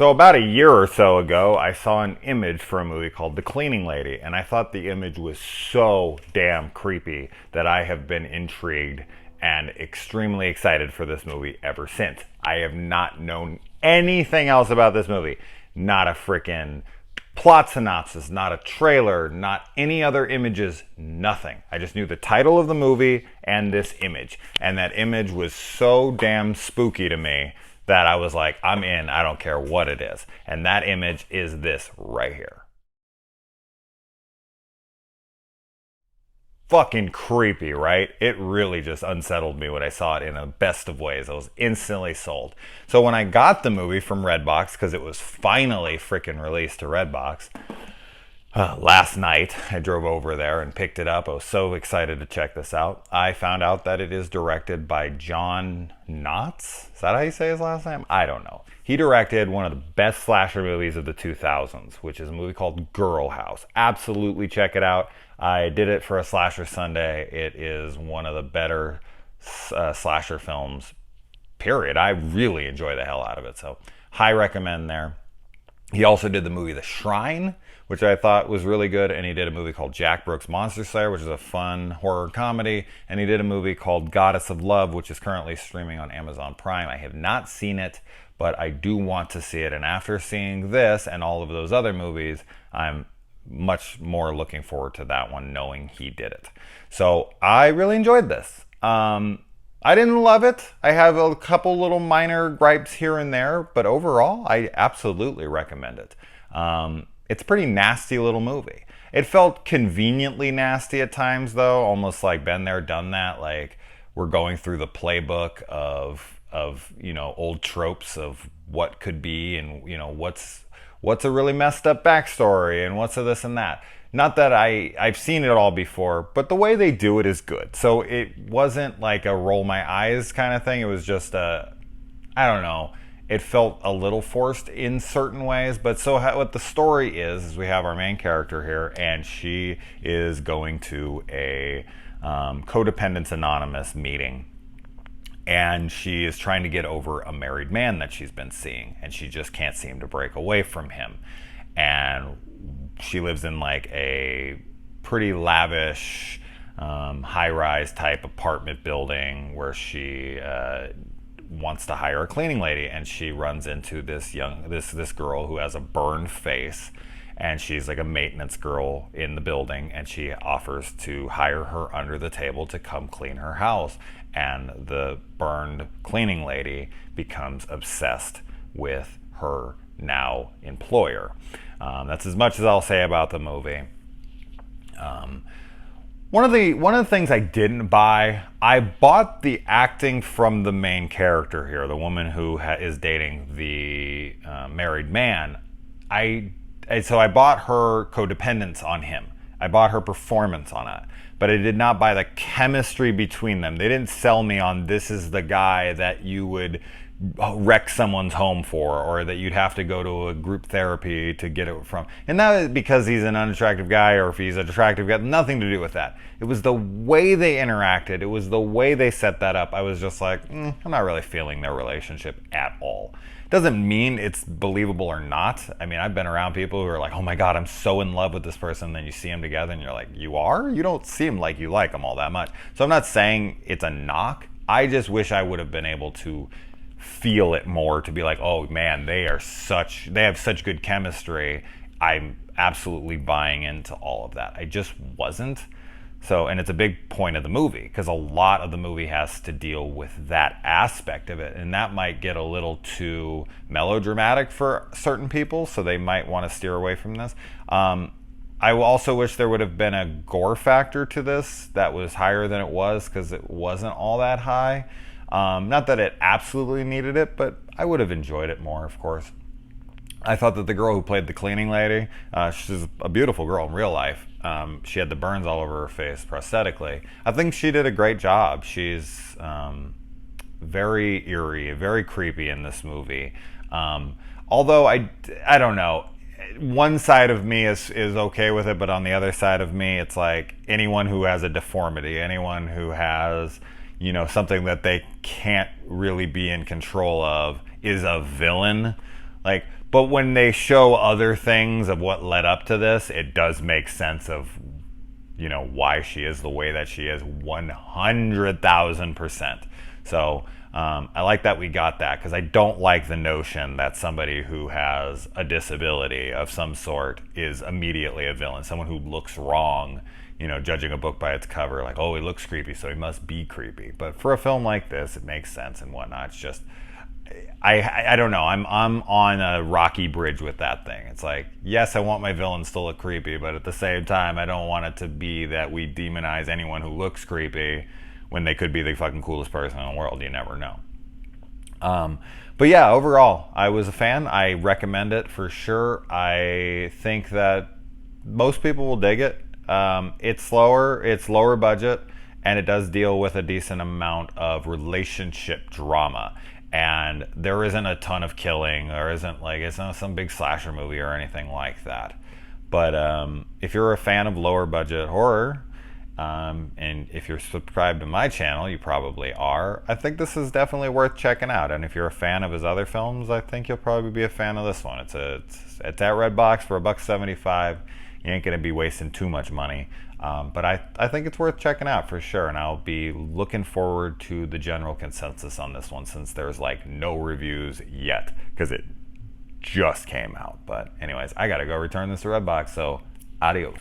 So about a year or so ago, I saw an image for a movie called The Cleaning Lady, and I thought the image was so damn creepy that I have been intrigued and extremely excited for this movie ever since. I have not known anything else about this movie. Not a freaking plot synopsis, not a trailer, not any other images, nothing. I just knew the title of the movie and this image. And that image was so damn spooky to me that I was like, I'm in, I don't care what it is. And that image is this right here. Fucking creepy, right? It really just unsettled me when I saw it in the best of ways. I was instantly sold. So when I got the movie from Redbox, because it was finally freaking released to Redbox, last night I drove over there and picked it up. I was so excited to check this out. I found out that it is directed by John Knotts. Is that how you say his last name? I don't know. He directed one of the best slasher movies of the 2000s, which is a movie called Girl House. Absolutely check it out. I did it for a Slasher Sunday. It is one of the better slasher films, period. I really enjoy the hell out of it, so high recommend there. He also did the movie The Shrine, which I thought was really good, and he did a movie called Jack Brooks Monster Slayer, which is a fun horror comedy, and he did a movie called Goddess of Love, which is currently streaming on Amazon Prime. I have not seen it, but I do want to see it, and after seeing this and all of those other movies, I'm much more looking forward to that one, knowing he did it. So I really enjoyed this. I didn't love it. I have a couple little minor gripes here and there, but overall, I absolutely recommend it. It's a pretty nasty little movie. It felt conveniently nasty at times, though, almost like been there, done that. Like we're going through the playbook of old tropes of what could be, and what's a really messed up backstory, and what's a this and that. Not that I've seen it all before, but the way they do it is good. So it wasn't like a roll my eyes kind of thing. It was just I don't know. It felt a little forced in certain ways, but what the story is we have our main character here, and she is going to a Codependence Anonymous meeting. And she is trying to get over a married man that she's been seeing, and she just can't seem to break away from him. And she lives in like a pretty lavish, high-rise type apartment building where she wants to hire a cleaning lady, and she runs into this girl who has a burned face, and she's like a maintenance girl in the building, and she offers to hire her under the table to come clean her house. And the burned cleaning lady becomes obsessed with her now employer. That's as much as I'll say about the movie. One of the things I didn't buy, I bought the acting from the main character here, the woman who is dating the married man. So I bought her codependence on him. I bought her performance on it, but I did not buy the chemistry between them. They didn't sell me on this is the guy that you would wreck someone's home for, or that you'd have to go to a group therapy to get it from. And not because he's an unattractive guy, or if he's an attractive guy, nothing to do with that. It was the way they interacted. It was the way they set that up. I was just like, I'm not really feeling their relationship at all. Doesn't mean it's believable or not. I mean, I've been around people who are like, oh my God, I'm so in love with this person. And then you see them together and you're like, you are? You don't seem like you like them all that much. So I'm not saying it's a knock. I just wish I would have been able to feel it more, to be like, oh man, they have such good chemistry. I'm absolutely buying into all of that. I just wasn't. So, and it's a big point of the movie, because a lot of the movie has to deal with that aspect of it, and that might get a little too melodramatic for certain people, so they might want to steer away from this. I also wish there would have been a gore factor to this that was higher than it was, because it wasn't all that high. Not that it absolutely needed it, but I would have enjoyed it more, of course. I thought that the girl who played the cleaning lady, she's a beautiful girl in real life. She had the burns all over her face prosthetically. I think she did a great job. She's very eerie, very creepy in this movie. Although I don't know. One side of me is okay with it, but on the other side of me, it's like anyone who has a deformity, anyone who has, something that they can't really be in control of is a villain. Like, but when they show other things of what led up to this, it does make sense of, why she is the way that she is 100,000%. So I like that we got that, because I don't like the notion that somebody who has a disability of some sort is immediately a villain. Someone who looks wrong, judging a book by its cover, like, oh, he looks creepy, so he must be creepy. But for a film like this, it makes sense and whatnot. It's just, I don't know. I'm on a rocky bridge with that thing. It's like, yes, I want my villains to look creepy, but at the same time, I don't want it to be that we demonize anyone who looks creepy when they could be the fucking coolest person in the world. You never know. But yeah, overall, I was a fan. I recommend it for sure. I think that most people will dig it. It's slower, it's lower budget, and it does deal with a decent amount of relationship drama. And there isn't a ton of killing. There isn't, like, it's not some big slasher movie or anything like that. But if you're a fan of lower budget horror, and if you're subscribed to my channel, you probably are, I think this is definitely worth checking out. And if you're a fan of his other films, I think you'll probably be a fan of this one. It's at Redbox for $1.75. You ain't gonna be wasting too much money. But I think it's worth checking out for sure, and I'll be looking forward to the general consensus on this one, since there's like no reviews yet, because it just came out. But anyways, I gotta go return this to Redbox, so adios.